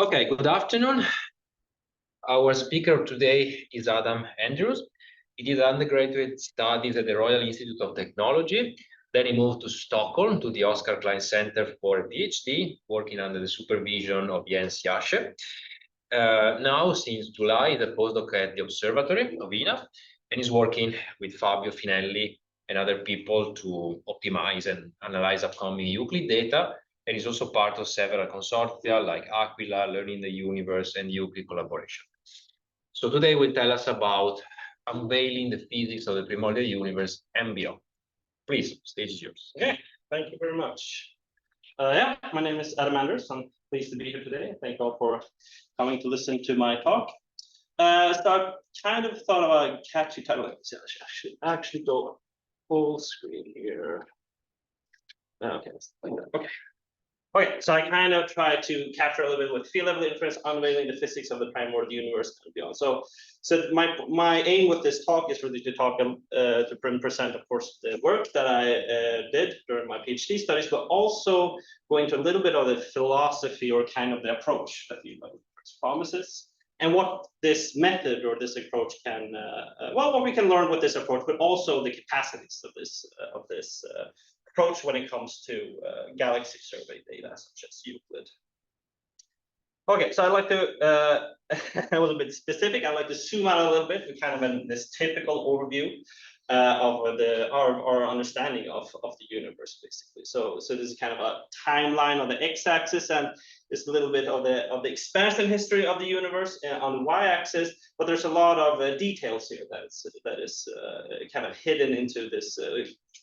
Okay, good afternoon. Our speaker today is Adam Andrews. He did undergraduate studies at the Royal Institute of Technology. Then he moved to Stockholm to the Oscar Klein Center for a PhD, working under the supervision of Jens Jasche. Now, since July, he's a postdoc at the Observatory of INAF, and is working with Fabio Finelli and other people to optimize and analyze upcoming Euclid data. And is also part of several consortia like Aquila, Learning the Universe, and Euclid Collaboration. So today we'll tell us about unveiling the physics of the primordial universe and beyond. Please, stage is yours. Okay, thank you very much. Yeah, my name is Adam Andrews. I'm pleased to be here today. Thank you all for coming to listen to my talk. So I kind of thought about a catchy title. I should actually go full screen here. Okay, like that. Okay, so I kind of try to capture a little bit with field level inference, unveiling the physics of the primordial universe and beyond. So my aim with this talk is really to talk to present, of course, the work that I did during my PhD studies, but also go into a little bit of the philosophy or kind of the approach that field level inference promises, and what this method or this approach can, what we can learn with this approach, but also the capacities of this approach when it comes to galaxy survey data, such as Euclid. Okay, so I'd like to, a little bit specific, I'd like to zoom out a little bit to kind of this typical overview of our understanding of the universe, basically. So this is kind of a timeline on the x-axis, and it's a little bit of the expansion history of the universe on the y-axis, but there's a lot of details here that is kind of hidden into this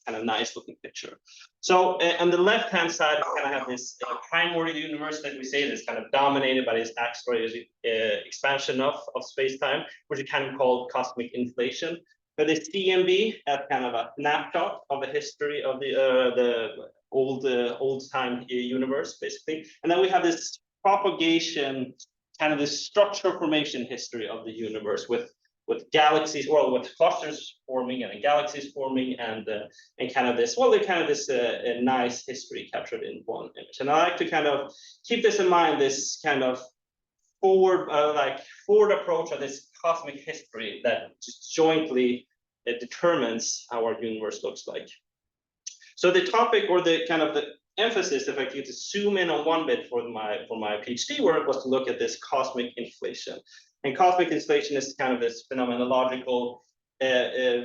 kind of nice looking picture. So on the left-hand side, we kind of have this primordial universe that we say is kind of dominated by this accelerated expansion of space-time, which is kind of called cosmic inflation. But this CMB as kind of a snapshot of the history of the old time universe, basically. And then we have this propagation, kind of this structure formation history of the universe with galaxies, or with clusters forming and galaxies forming, and kind of this, well, they're kind of this a nice history captured in one image. And I like to kind of keep this in mind, this kind of forward approach of this cosmic history that just jointly determines how our universe looks like. So the topic, or the kind of the emphasis, if I could zoom in on one bit for my PhD work, was to look at this cosmic inflation. And cosmic inflation is kind of this phenomenological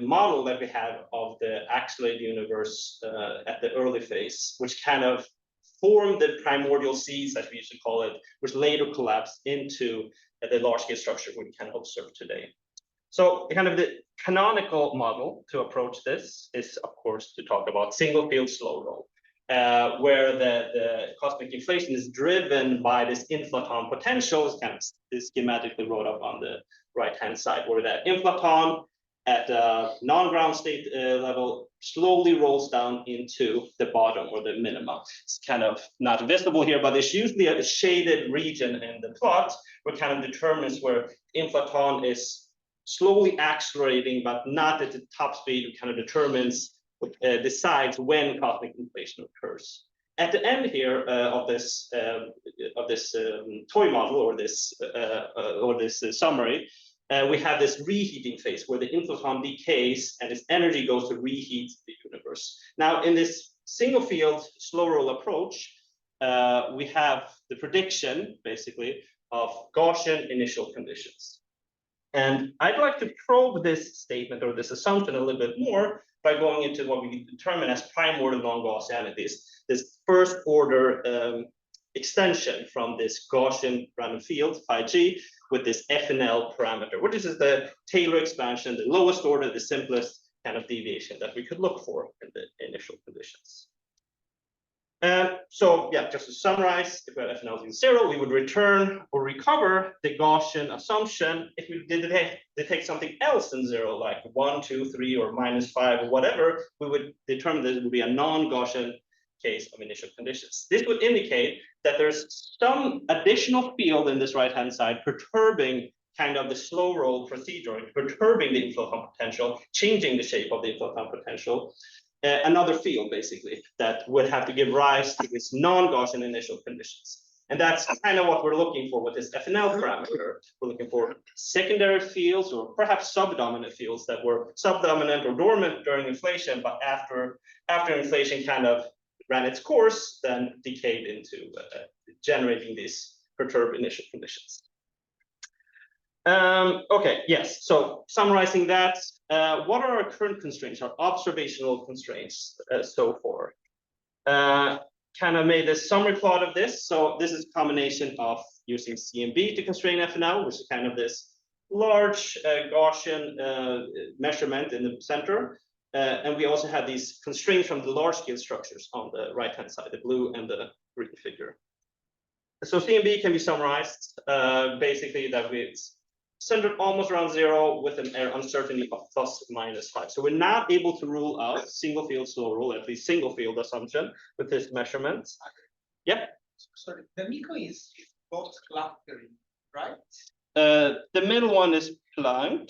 model that we have of the accelerated universe at the early phase, which kind of formed the primordial seeds, as we used to call it, which later collapsed into the large-scale structure we can observe today. So kind of the canonical model to approach this is, of course, to talk about single field slow roll, where the cosmic inflation is driven by this inflaton potential. It's kind of schematically wrote up on the right-hand side, where that inflaton at a non-ground state level slowly rolls down into the bottom, or the minima. It's kind of not visible here, but there's usually a shaded region in the plot where kind of determines where inflaton is slowly accelerating, but not at the top speed. It kind of determines, decides when cosmic inflation occurs. At the end here of this toy model, or this summary, we have this reheating phase where the inflaton decays and its energy goes to reheat the universe. Now, in this single field slow roll approach, we have the prediction, basically, of Gaussian initial conditions. And I'd like to probe this statement, or this assumption, a little bit more by going into what we determine as primordial non-Gaussianities, this first order extension from this Gaussian random field, phi g, with this FNL parameter, which is the Taylor expansion, the lowest order, the simplest kind of deviation that we could look for in the initial conditions. So yeah, just to summarize, if we have FNL equals 0, we would return or recover the Gaussian assumption. If we detect something else than 0, like 1, 2, 3, or -5, or whatever, we would determine that it would be a non-Gaussian case of initial conditions. This would indicate that there's some additional field in this right-hand side perturbing kind of the slow roll procedure, perturbing the inflaton potential, changing the shape of the inflaton potential. Another field, basically, that would have to give rise to this non-Gaussian initial conditions. And that's kind of what we're looking for with this FNL parameter. We're looking for secondary fields or perhaps subdominant fields that were subdominant or dormant during inflation, but after inflation kind of ran its course, then decayed into generating these perturbed initial conditions. Okay, yes, so summarizing that, what are our current constraints, our observational constraints so far? Kind of made a summary plot of this. So this is a combination of using CMB to constrain FNL, which is kind of this large Gaussian measurement in the center. And we also have these constraints from the large scale structures on the right-hand side, the blue and the green figure. So CMB can be summarized basically that it's centered almost around 0 with an uncertainty of ±5. So we're not able to rule out single field slow rule, at least single field assumption with this measurement. Yeah. Sorry, the Miko is both clustering, right? The middle one is Planck,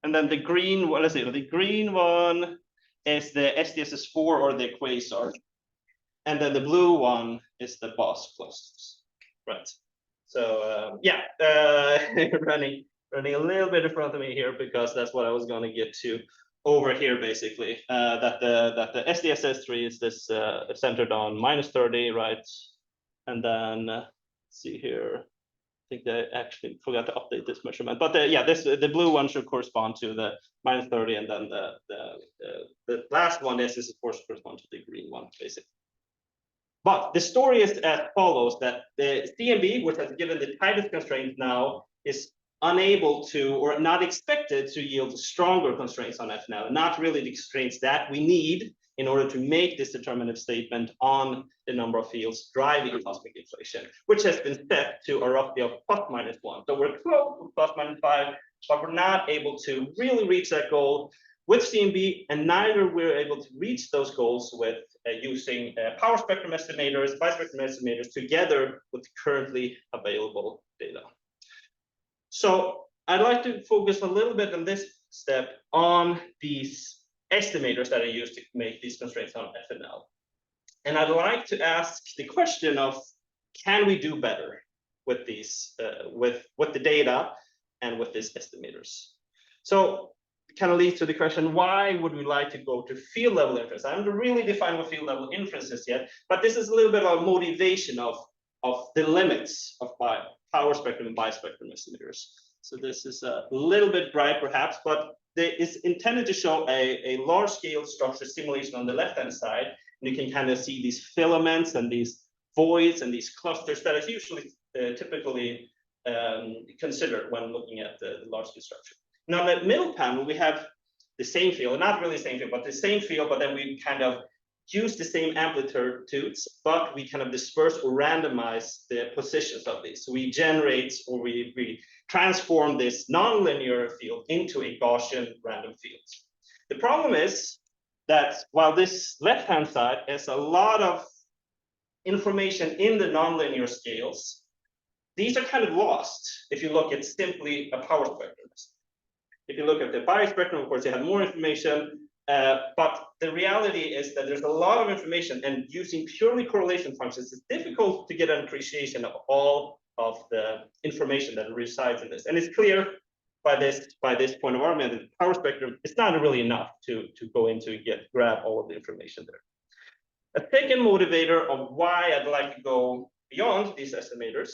and then the green, well, let's see, the green one is the SDSS4 or the quasar, and then the blue one is the Bose clusters, right? So yeah, running a little bit in front of me here because that's what I was going to get to over here basically. That the SDSS3 is this centered on -30, right? And then let's see here. I think they actually forgot to update this measurement, but yeah, the blue one should correspond to the -30, and then the last one is of course correspond to the green one basically. But the story is as follows: that the CMB, which has given the tightest constraint now, is unable to or not expected to yield stronger constraints on FNL, not really the constraints that we need in order to make this determinative statement on the number of fields driving cosmic inflation, which has been set to a roughly of ±1. So we're close to ±5, but we're not able to really reach that goal with CMB, and neither we're able to reach those goals with using power spectrum estimators, bispectrum estimators together with currently available data. So I'd like to focus a little bit on this step on these estimators that are used to make these constraints on FNL. And I'd like to ask the question of, can we do better with these, with the data and with these estimators? So it kind of leads to the question, why would we like to go to field level inference? I haven't really defined what field level inference is yet, but this is a little bit of a motivation of the limits of power spectrum and bispectrum estimators. So this is a little bit bright perhaps, but it's intended to show a large scale structure simulation on the left-hand side. And you can kind of see these filaments and these voids and these clusters that is usually typically considered when looking at the large scale structure. Now in the middle panel, we have the same field, not really the same field, but the same field, but then we kind of use the same amplitudes, but we kind of disperse or randomize the positions of these. So we generate or we transform this nonlinear field into a Gaussian random field. The problem is that while this left-hand side has a lot of information in the nonlinear scales, these are kind of lost if you look at simply a power spectrum. If you look at the bispectrum, of course, you have more information. But the reality is that there's a lot of information, and using purely correlation functions, it's difficult to get an appreciation of all of the information that resides in this. And it's clear by this point of argument that the power spectrum is not really enough to go into and grab all of the information there. A second motivator of why I'd like to go beyond these estimators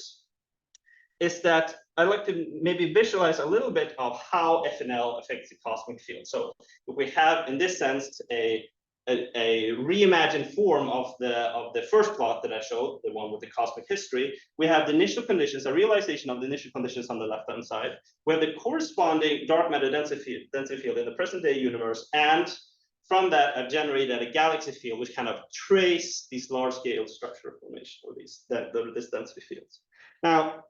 is that I'd like to maybe visualize a little bit of how FNL affects the cosmic field. So we have, in this sense, a reimagined form of the first plot that I showed, the one with the cosmic history. We have the initial conditions, a realization of the initial conditions on the left-hand side. We have the corresponding dark matter density field in the present-day universe, and from that, I've generated a galaxy field which kind of trace these large-scale structural formation or these density fields. Now,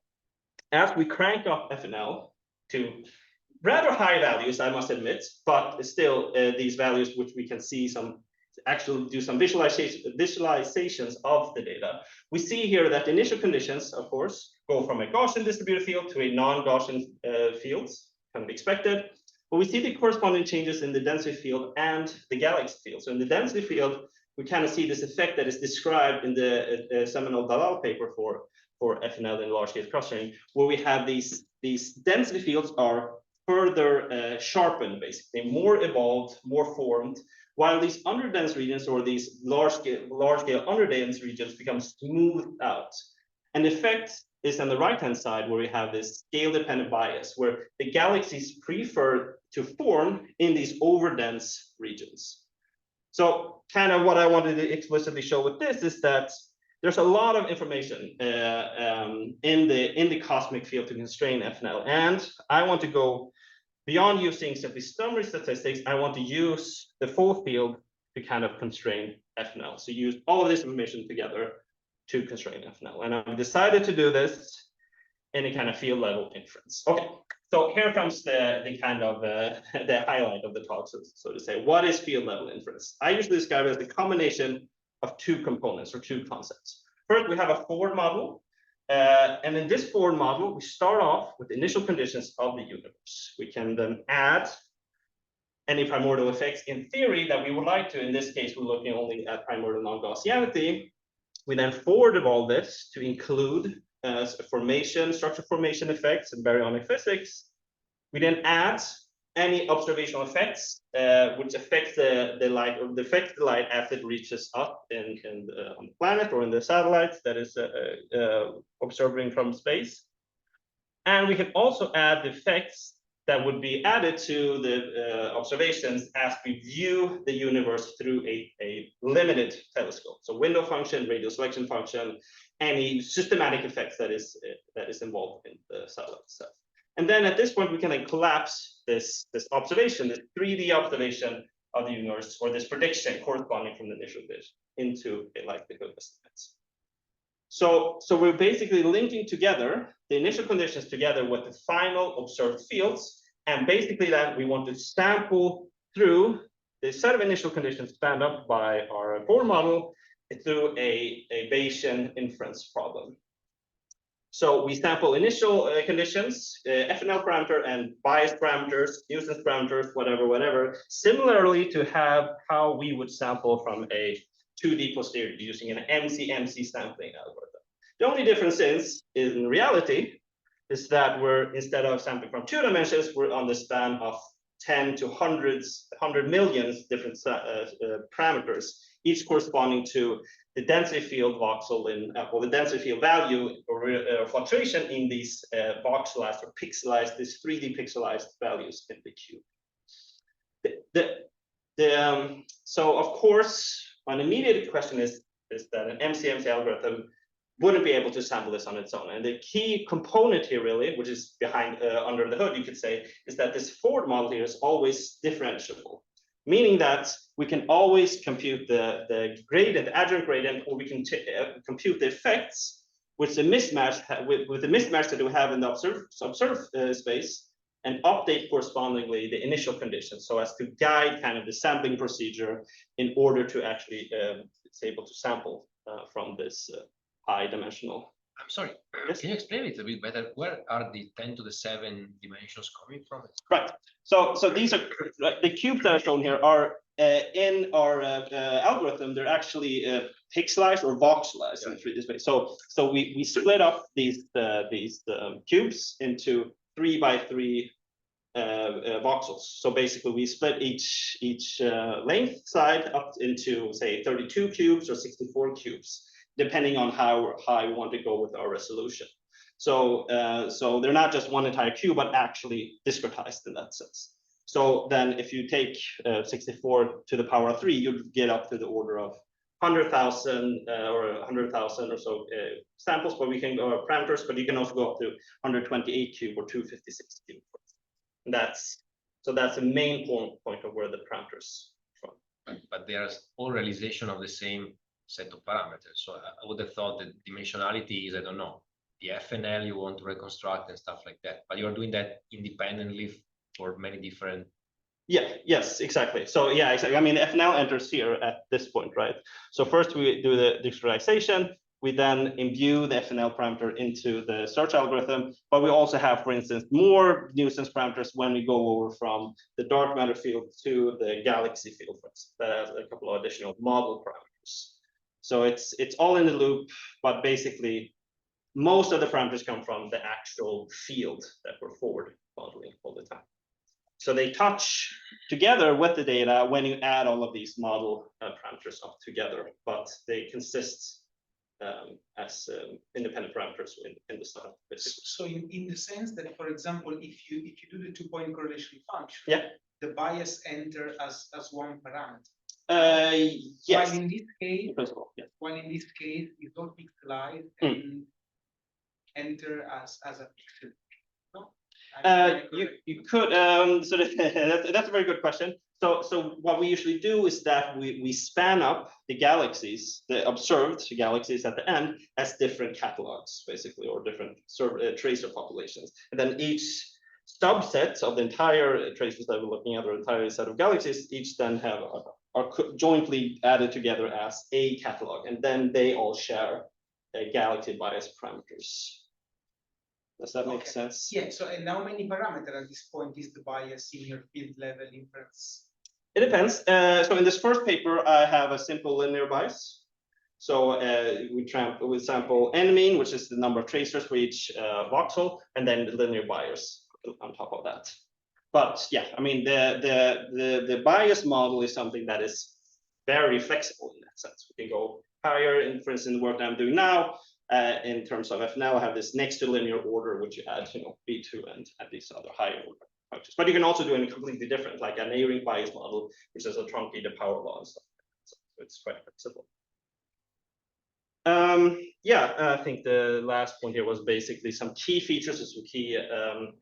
as we crank up FNL to rather high values, I must admit, but still these values which we can see actually do some visualizations of the data. We see here that the initial conditions, of course, go from a Gaussian distributed field to a non-Gaussian fields, kind of expected. But we see the corresponding changes in the density field and the galaxy field. So in the density field, we kind of see this effect that is described in the seminal Dalal paper for for FNL in large scale clustering, where we have these density fields are further sharpened, basically, more evolved, more formed, while these underdense regions or these large scale underdense regions become smoothed out. And the effect is on the right-hand side, where we have this scale-dependent bias, where the galaxies prefer to form in these overdense regions. So kind of what I wanted to explicitly show with this is that there's a lot of information in the cosmic field to constrain FNL. And I want to go beyond using simply summary statistics. I want to use the full field to kind of constrain FNL. So use all of this information together to constrain FNL. And I've decided to do this in a kind of field level inference. Okay, so here comes the kind of the highlight of the talk, so to say. What is field level inference? I usually describe it as the combination of two components or two concepts. First, we have a forward model. And in this forward model, we start off with the initial conditions of the universe. We can then add any primordial effects in theory that we would like to. In this case, we're looking only at primordial non-Gaussianity. We then forward evolve this to include structure formation effects and baryonic physics. We then add any observational effects which affect the light, or affect the light as it reaches up on the planet or in the satellites that is observing from space. And we can also add the effects that would be added to the observations as we view the universe through a limited telescope. So window function, radial selection function, any systematic effects that is involved in the satellite itself. And then at this point, we can then collapse this observation, this 3D observation of the universe, or this prediction corresponding from the initial vision, into a likelihood estimates. So we're basically linking together the initial conditions together with the final observed fields. And basically that we want to sample through the set of initial conditions spanned up by our forward model through a Bayesian inference problem. So we sample initial conditions, FNL parameter and bias parameters, nuisance parameters, whatever, similarly to have how we would sample from a 2D posterior using an MC sampling algorithm. The only difference is in reality is that we're, instead of sampling from 2 dimensions, we're on the span of 10 to 100 million different parameters, each corresponding to the density field voxel or the density field value or fluctuation in these voxelized or pixelized, these 3D pixelized values in the cube. So of course, an immediate question is that an MC algorithm wouldn't be able to sample this on its own. And the key component here really, which is behind under the hood, you could say, is that this forward model here is always differentiable, meaning that we can always compute the gradient, the adjoint gradient, or we can compute the effects with the mismatch with the mismatch that we have in the observed space, and update correspondingly the initial conditions, so as to guide kind of the sampling procedure in order to actually it's able to sample from this high dimensional. I'm sorry, yes? Can you explain it a bit better? Where are the 10 to the 7 dimensions coming from? Right. So these are the cubes that are shown here are in our algorithm. They're actually pixelized or voxelized in 3D space. So we split up these cubes into 3 by 3 voxels. So basically, we split each length side up into, say, 32 cubes or 64 cubes, depending on how high we want to go with our resolution. So they're not just one entire cube, but actually discretized in that sense. So then if you take 64 to the power of 3, you'd get up to the order of 100,000 or 100,000 or so samples, but we can go parameters, but you can also go up to 128 cube or 256 cube. And that's the main point of where the parameters from. But there's all realization of the same set of parameters. So I would have thought that dimensionality is, I don't know, the FNL you want to reconstruct and stuff like that. But you're doing that independently for many different. Yes, exactly. So yeah, exactly. I mean, FNL enters here at this point, right? So first we do the discretization. We then imbue the FNL parameter into the search algorithm, but we also have, for instance, more nuisance parameters when we go over from the dark matter field to the galaxy field, for instance. That has a couple of additional model parameters. So it's all in the loop, but basically most of the parameters come from the actual field that we're forward modeling all the time. So they touch together with the data when you add all of these model parameters up together, but they consist as independent parameters in the style. So in the sense that, for example, if you do the 2-point correlation function, yeah, the bias enter as one parameter. Yes. While in this case, yes. while in this case, it's not pixelized and enter as a pixel. No? You could so that's a very good question. So what we usually do is that we span up the galaxies, the observed galaxies at the end, as different catalogs, basically, or different tracer populations. And then each subset of the entire tracers that we're looking at, or entire set of galaxies, each then are jointly added together as a catalog, and then they all share galaxy bias parameters. Does that make sense? Yeah. So, and how many parameters at this point is the bias in your field level inference? It depends. So in this first paper, I have a simple linear bias. So we sample n mean, which is the number of tracers for each voxel, and then the linear bias on top of that. But yeah, I mean, the bias model is something that is very flexible in that sense. We can go higher. For instance, the work that I'm doing now, in terms of FNL, I have this next to linear order, which you add, B2 and these other higher order functions. But you can also do anything completely different, like an A-ring bias model, which is a truncated power law and stuff. So it's quite flexible. Yeah, I think the last point here was basically some key features and some key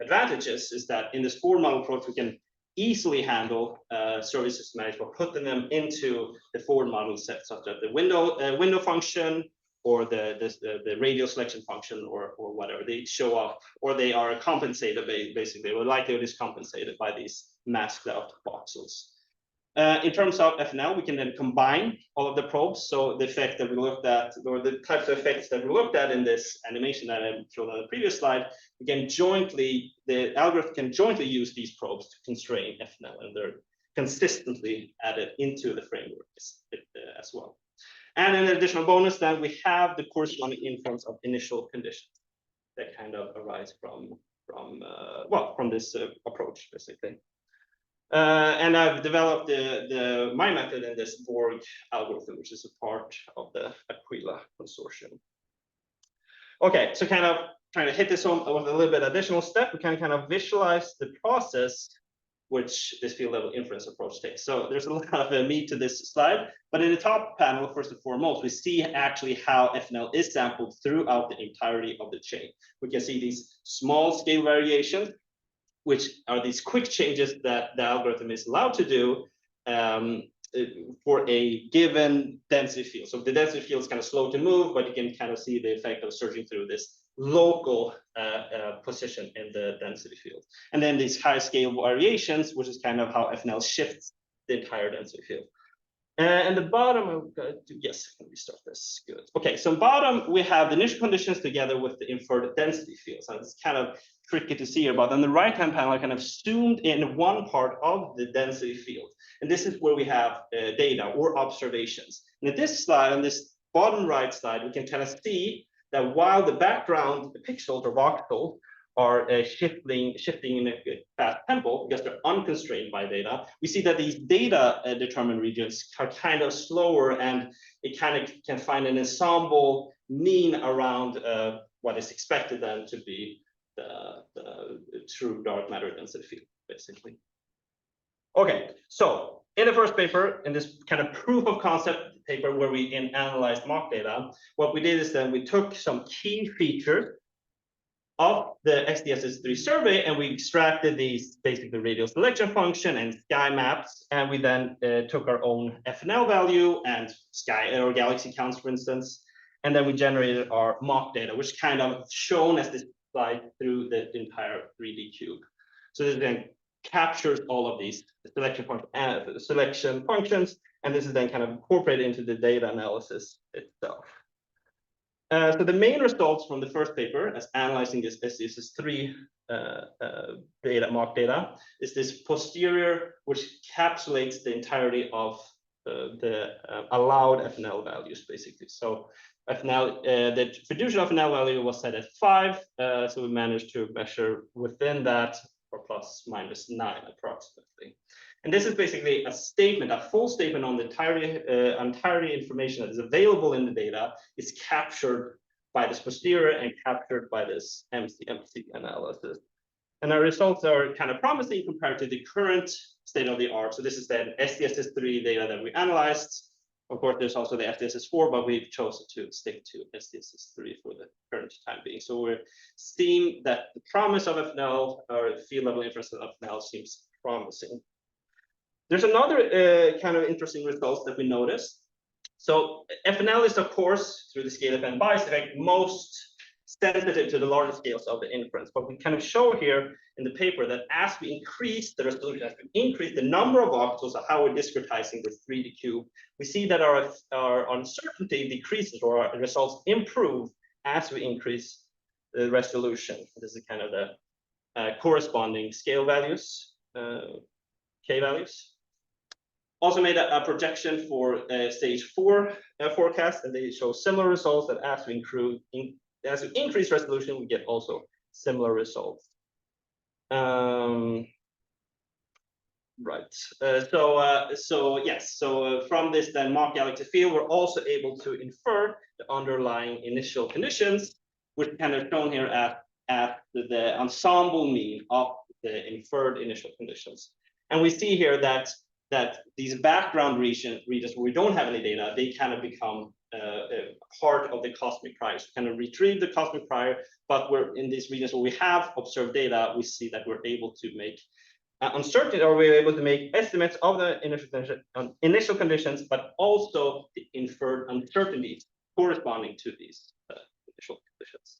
advantages is that in this forward model approach, we can easily handle service systematics for putting them into the forward model set, such as the window function, or the radial selection function, or whatever. They show up, or they are compensated, basically, or likelihood is compensated by these masked out voxels. In terms of FNL, we can then combine all of the probes. So the effect that we looked at, or the types of effects that we looked at in this animation that I showed on the previous slide, we can jointly, the algorithm can jointly use these probes to constrain FNL, and they're consistently added into the framework as well. And an additional bonus, then we have the corresponding inference of initial conditions that kind of arise from this approach, basically. And I've developed my method in this Borg algorithm, which is a part of the Aquila consortium. Okay, so kind of trying to hit this home with a little bit additional step, we can kind of visualize the process which this field level inference approach takes. So there's a lot of meat to this slide, but in the top panel, first and foremost, we see actually how FNL is sampled throughout the entirety of the chain. We can see these small scale variations, which are these quick changes that the algorithm is allowed to do for a given density field. So the density field is kind of slow to move, but you can kind of see the effect of surging through this local position in the density field. And then these high scale variations, which is kind of how FNL shifts the entire density field. And the bottom, yes, let me start this, good. Okay, so bottom, we have the initial conditions together with the inferred density field. So it's kind of tricky to see here, but on the right-hand panel, I kind of zoomed in one part of the density field. And this is where we have data or observations. And in this slide, on this bottom right slide, we can kind of see that while the background pixels or voxels are shifting in a fast tempo because they're unconstrained by data, we see that these data determined regions are kind of slower, and it kind of can find an ensemble mean around what is expected then to be the true dark matter density field, basically. Okay, so in the first paper, in this kind of proof of concept paper where we analyzed mock data, what we did is then we took some key features of the XDSS3 survey, and we extracted these basically radial selection function and sky maps, and we then took our own FNL value and sky or galaxy counts, for instance, and then we generated our mock data, which kind of shown as this slide through the entire 3D cube. So this then captures all of these selection functions, and this is then kind of incorporated into the data analysis itself. So the main results from the first paper, as analyzing this XDSS3 mock data, is this posterior, which encapsulates the entirety of allowed FNL values, basically. So FNL, the fiducial FNL value was set at 5, so we managed to measure within that, or plus minus 9 approximately. And this is basically a statement, a full statement on the entire information that is available in the data is captured by this posterior and captured by this MC analysis. And our results are kind of promising compared to the current state of the art. So this is the SDSS3 data that we analyzed. Of course, there's also the SDSS4, but we've chosen to stick to SDSS3 for the current time being. So we're seeing that the promise of FNL, or field level inference of FNL, seems promising. There's another kind of interesting results that we noticed. So FNL is, of course, through the scale of n bias effect, most sensitive to the larger scales of the inference. But we kind of show here in the paper that as we increase the resolution, as we increase the number of voxels of how we're discretizing this 3D cube, we see that our uncertainty decreases, or our results improve as we increase the resolution. This is kind of the corresponding scale values, K values. Also made a projection for stage 4 forecast, and they show similar results that as we increase resolution, we get also similar results. Right. So yes. So from this then Mach galaxy field, we're also able to infer the underlying initial conditions, which kind of shown here at the ensemble mean of the inferred initial conditions. And we see here that these background regions where we don't have any data, they kind of become part of the cosmic prior. So kind of retrieve the cosmic prior, but we're in these regions where we have observed data, we see that we're able to make uncertainty, or we're able to make estimates of the initial conditions, but also the inferred uncertainties corresponding to these initial conditions.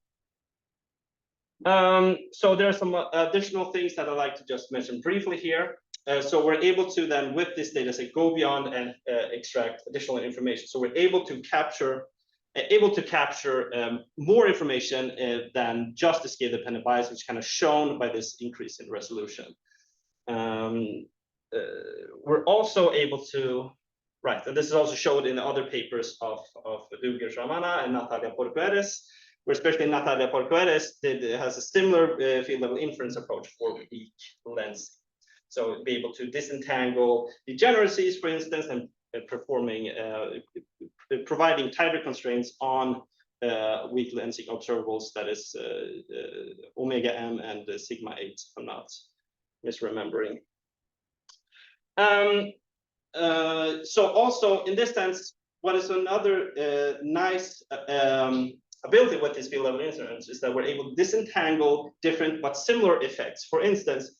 So there are some additional things that I'd like to just mention briefly here. So we're able to then, with this data set, go beyond and extract additional information. So we're able to capture more information than just the scale-dependent bias, which is kind of shown by this increase in resolution. We're also able to, right, and this is also showed in the other papers of Luger Ramana and Natalia Porqueres, where especially Natalia Porqueres has a similar field level inference approach for weak lens. So be able to disentangle degeneracies, for instance, and providing tighter constraints on weak lensing observables, that is omega m and sigma 8, if I'm not misremembering. So also in this sense, what is another nice ability with this field level inference is that we're able to disentangle different but similar effects. For instance,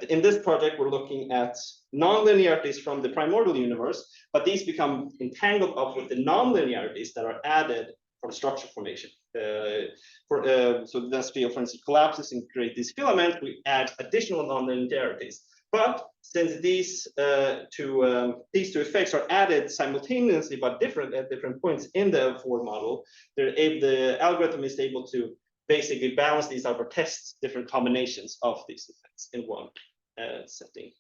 in this project, we're looking at non-linearities from the primordial universe, but these become entangled up with the non-linearities that are added from structure formation. So the dense field, for instance, collapses and create these filaments, we add additional non-linearities. But since these two effects are added simultaneously but different at different points in the forward model, the algorithm is able to basically balance these out or test different combinations of these effects in one setting.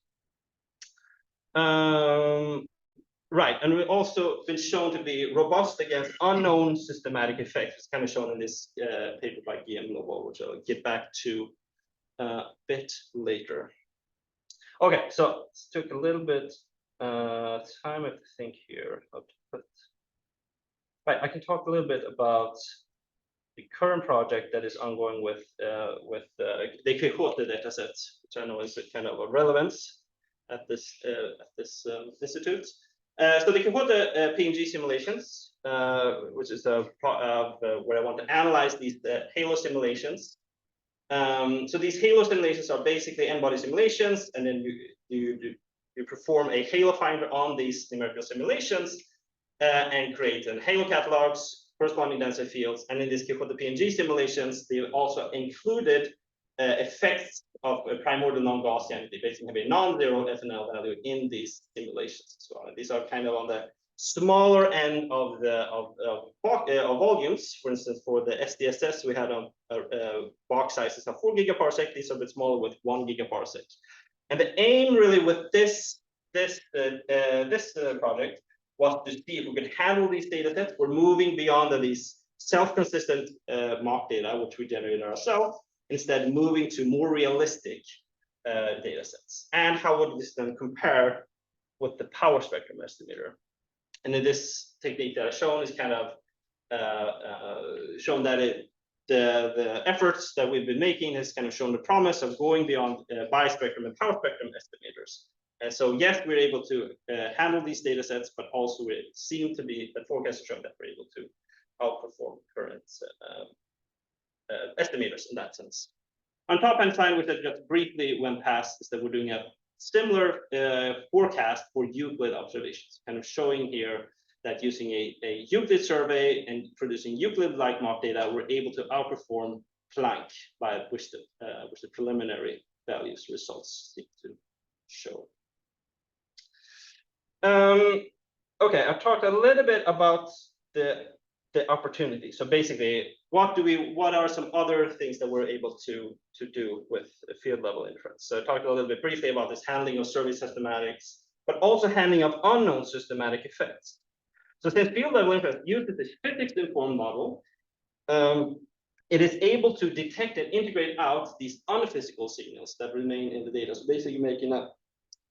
Right, and we've also been shown to be robust against unknown systematic effects. It's kind of shown in this paper by Guillaume Lobo, which I'll get back to a bit later. Okay, so it took a little bit time to think here. Right, I can talk a little bit about the current project that is ongoing with the Quixote dataset, which I know is a kind of a relevance at this institute. So the Quixote PNG simulations, which is where I want to analyze these halo simulations. So these halo simulations are basically n-body simulations, and then you perform a halo finder on these numerical simulations and create halo catalogs corresponding density fields. And in these Quixote PNG simulations, they also included effects of primordial non-Gaussianity, basically have a non-zero FNL value in these simulations as well. And these are kind of on the smaller end of volumes. For instance, for the SDSS, we had box sizes of 4 gigaparsec. These are a bit smaller with 1 gigaparsec. And the aim really with this project was to see if we could handle these data sets. We're moving beyond these self-consistent mock data, which we generate ourselves, instead moving to more realistic data sets. And how would this then compare with the power spectrum estimator? And in this technique that I've shown is kind of shown that the efforts that we've been making has kind of shown the promise of going beyond bispectrum and power spectrum estimators. And so yes, we're able to handle these data sets, but also it seemed to be that forecasts show that we're able to outperform current estimators in that sense. On top and side, which I just briefly went past, is that we're doing a similar forecast for Euclid observations, kind of showing here that using a Euclid survey and producing Euclid-like mock data, we're able to outperform Planck, by which the preliminary values results seem to show. Okay, I've talked a little bit about the opportunity. So basically, what are some other things that we're able to do with field level inference? So I talked a little bit briefly about this handling of survey systematics, but also handling of unknown systematic effects. So since field level inference uses this physics-informed model, it is able to detect and integrate out these unphysical signals that remain in the data. So basically making a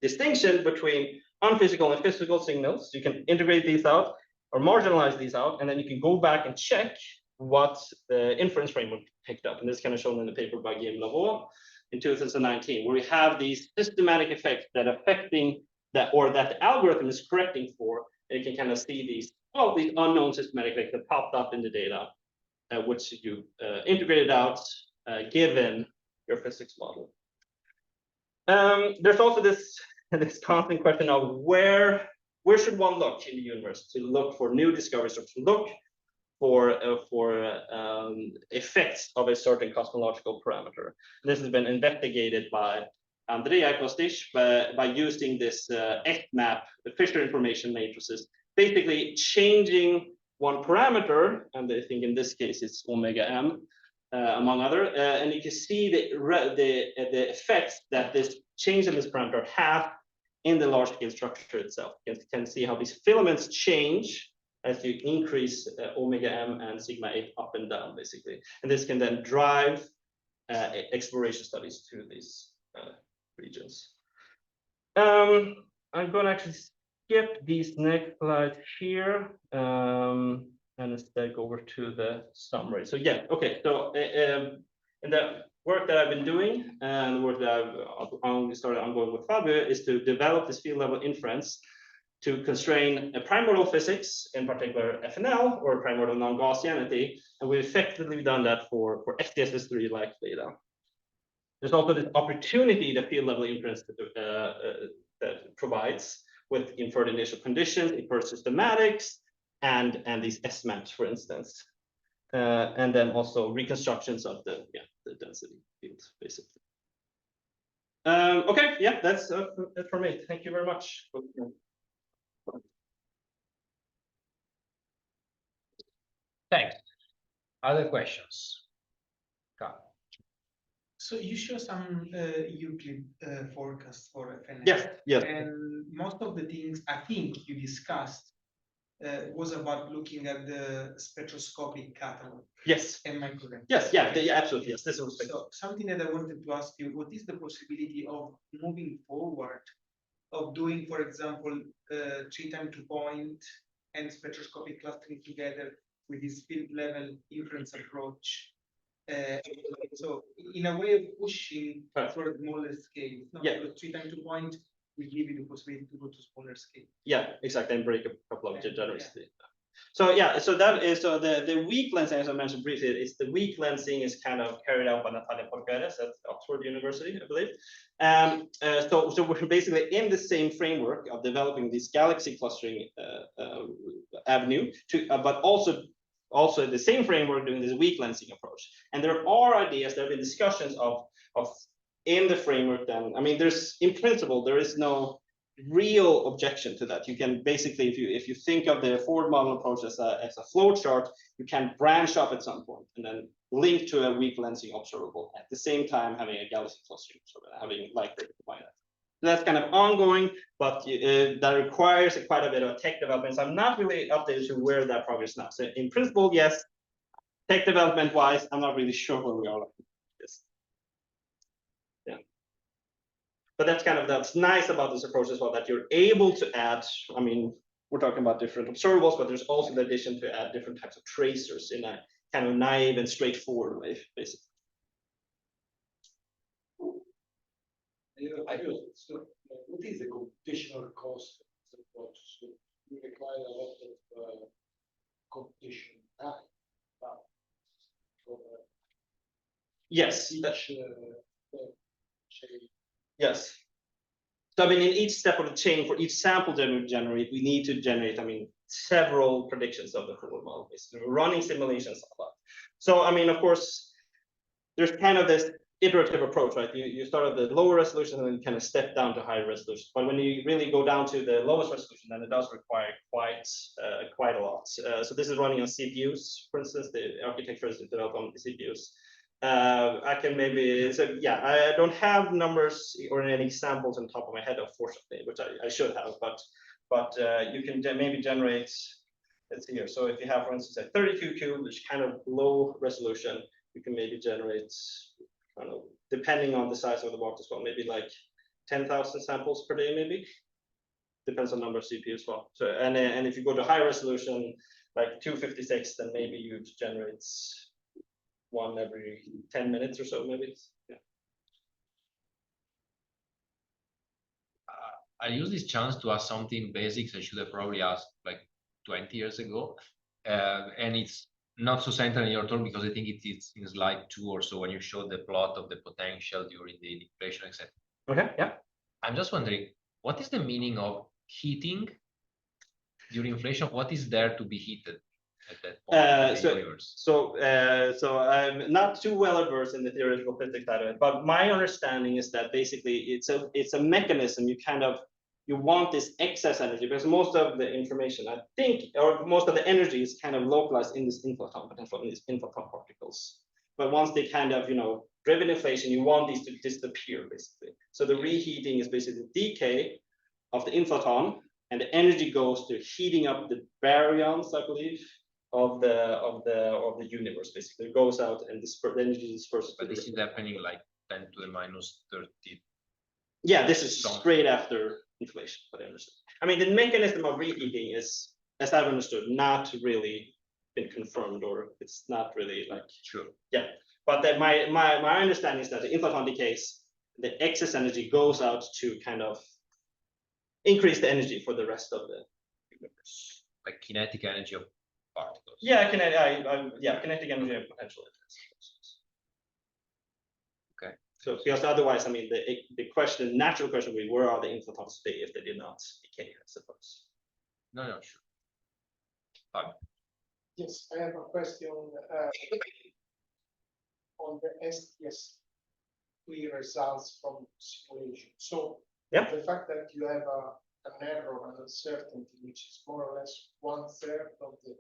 distinction between unphysical and physical signals. You can integrate these out or marginalize these out, and then you can go back and check what the inference framework picked up. And this is kind of shown in the paper by Guillaume Lavaux in 2019, where we have these systematic effects that affecting that, or that the algorithm is correcting for. And you can kind of see these, these unknown systematic effects that popped up in the data, which you integrated out given your physics model. There's also this constant question of where should one look in the universe to look for new discoveries, or to look for effects of a certain cosmological parameter. This has been investigated by Andrea Kostic by using this F-map, the Fisher information matrices, basically changing one parameter, and I think in this case it's omega m, among other, and you can see the effects that this change in this parameter have in the large scale structure itself. You can see how these filaments change as you increase omega m and sigma 8 up and down, basically. And this can then drive exploration studies to these regions. I'm going to actually skip these next slides here and instead go over to the summary. So yeah, okay. So in the work that I've been doing and the work that I've started ongoing with Fabio is to develop this field level inference to constrain a primordial physics, in particular FNL or primordial non-Gaussianity, and we've effectively done that for SDSS3-like data. There's also this opportunity that field level inference that provides with inferred initial conditions, inferred systematics, and these S-maps, for instance, and then also reconstructions of the density field, basically. Okay, yeah, that's it for me. Thank you very much. Thanks. Other questions? So you show some Euclid forecasts for FNL. Yes, yes. And most of the things I think you discussed was about looking at the spectroscopic catalog. Yes. Am I correct? Yes, yeah, absolutely. Yes, this was so something that I wanted to ask you, what is the possibility of moving forward, of doing, for example, 3 times 2 point and spectroscopic clustering together with this field level inference approach? So in a way of pushing for a smaller scale, yeah. 3 times 2 point will give you the possibility to go to smaller scale. Yeah, exactly, and break a couple of degeneracies. Yeah. So yeah, so that is the weak lensing, as I mentioned briefly, is the weak lensing is kind of carried out by Natalia Porqueres at Oxford University, I believe. So we're basically in the same framework of developing this galaxy clustering avenue, but also the same framework doing this weak lensing approach. And there are ideas, there have been discussions of in the framework then, I mean, there's in principle, there is no real objection to that. You can basically, if you think of the forward model approach as a flow chart, you can branch up at some point and then link to a weak lensing observable at the same time having a galaxy clustering, so having like to combine that. That's kind of ongoing, but that requires quite a bit of tech development. So I'm not really updated to where that progress is now. So in principle, yes, tech development wise, I'm not really sure where we are like this. Yeah. But that's nice about this approach as well, that you're able to add, I mean, we're talking about different observables, but there's also the addition to add different types of tracers in a kind of naive and straightforward way, basically. So, what is the computational cost of the approach? So you require a lot of computation time. Yes. Each Yes. So I mean, in each step of the chain, for each sample that we generate, we need to generate, I mean, several predictions of the whole model. Basically, we're running simulations a lot. So I mean, of course, there's kind of this iterative approach, right? You start at the lower resolution and then you kind of step down to higher resolution. But when you really go down to the lowest resolution, then it does require quite a lot. So this is running on CPUs, for instance. The architecture is developed on CPUs. I can maybe, so yeah, I don't have numbers or any examples on top of my head, unfortunately, which I should have, but you can maybe generate, let's see here. So if you have, for instance, a 32 cube, which is kind of low resolution, you can maybe generate, I don't know, depending on the size of the box as well, maybe like 10,000 samples per day, maybe. Depends on number of CPUs as well. So, and if you go to high resolution, like 256, then maybe you generate one every 10 minutes or so, maybe. Yeah. I use this chance to ask something basics I should have probably asked like 20 years ago. And it's not so central in your talk because I think it's in slide 2 or so when you show the plot of the potential during the inflation, etc. Okay, yeah. I'm just wondering, what is the meaning of heating during inflation? What is there to be heated at that point in the universe? So I'm not too well versed in the theoretical physics side of it, but my understanding is that basically it's a mechanism. You want this excess energy because most of the information, I think, or most of the energy is kind of localized in this inflaton potential, in these inflaton particles. But once they kind of, driven inflation, you want these to disappear basically. So the reheating is basically the decay of the inflaton, and the energy goes to heating up the baryons, I believe, of the universe. Basically, it goes out and the energy disperses. But this is happening like 10 to the minus 30. Yeah, this is straight after inflation, but I understand. I mean, the mechanism of reheating is, as I've understood, not really been confirmed, or it's not really like sure. Yeah, but then my understanding is that the inflaton decays, the excess energy goes out to kind of increase the energy for the rest of the universe. Like kinetic energy of particles. Yeah, kinetic energy and potential. Okay. So because otherwise, I mean, the natural question would be, where are the inflatons today if they did not decay, I suppose. No, sure. Fine. Yes, I have a question on the STS results from simulation. So yeah, the fact that you have an error, an uncertainty, which is more or less 1/3 of the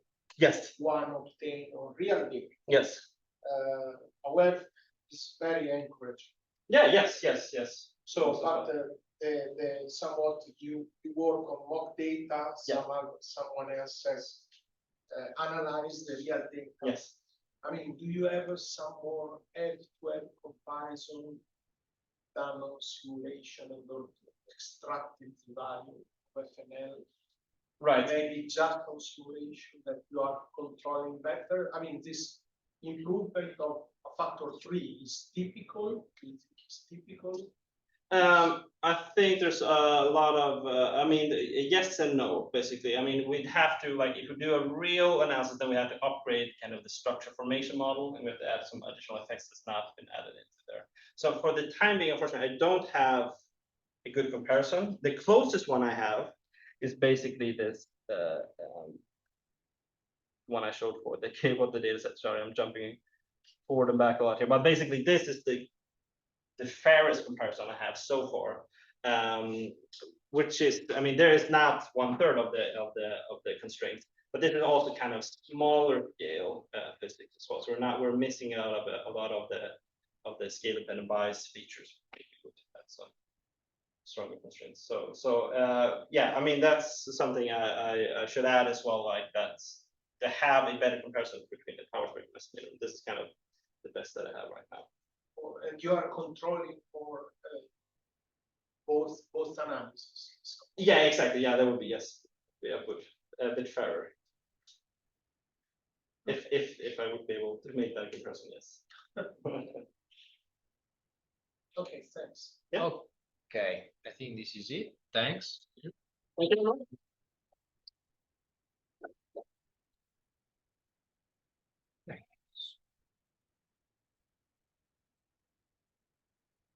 one obtained on real data. Yes. However, it's very encouraging. Yeah. Yes. So, but the somewhat you work on mock data. Someone else has analyzed the real data. Yes. I mean, do you have some more head-to-head comparison done on simulation in order to extract the value of FNL? Right. Maybe just on simulation that you are controlling better. I mean, this improvement of a factor 3 is typical. It's typical. I think there's a lot of, I mean, yes and no, basically. I mean, we'd have to, like, if we do a real analysis, then we have to upgrade kind of the structure formation model, and we have to add some additional effects that's not been added into there. So for the time being, unfortunately, I don't have a good comparison. The closest one I have is basically this one I showed for the cable, the data set. Sorry, I'm jumping forward and back a lot here, but basically this is the fairest comparison I have so far, which is, I mean, there is not 1/3 of the constraints, but this is also kind of smaller scale physics as well. So we're missing out of a lot of the scale dependent bias features. So stronger constraints. So yeah, I mean that's something I should add as well, like that to have a better comparison between the power spectrum estimator. This is kind of the best that I have right now. And you are controlling for both analyses. Yeah, exactly. Yeah, that would be yes. Yeah, a bit fairer. If I would be able to make that comparison, yes. Okay, thanks. Yeah. Okay, I think this is it. Thanks. Thank you very much.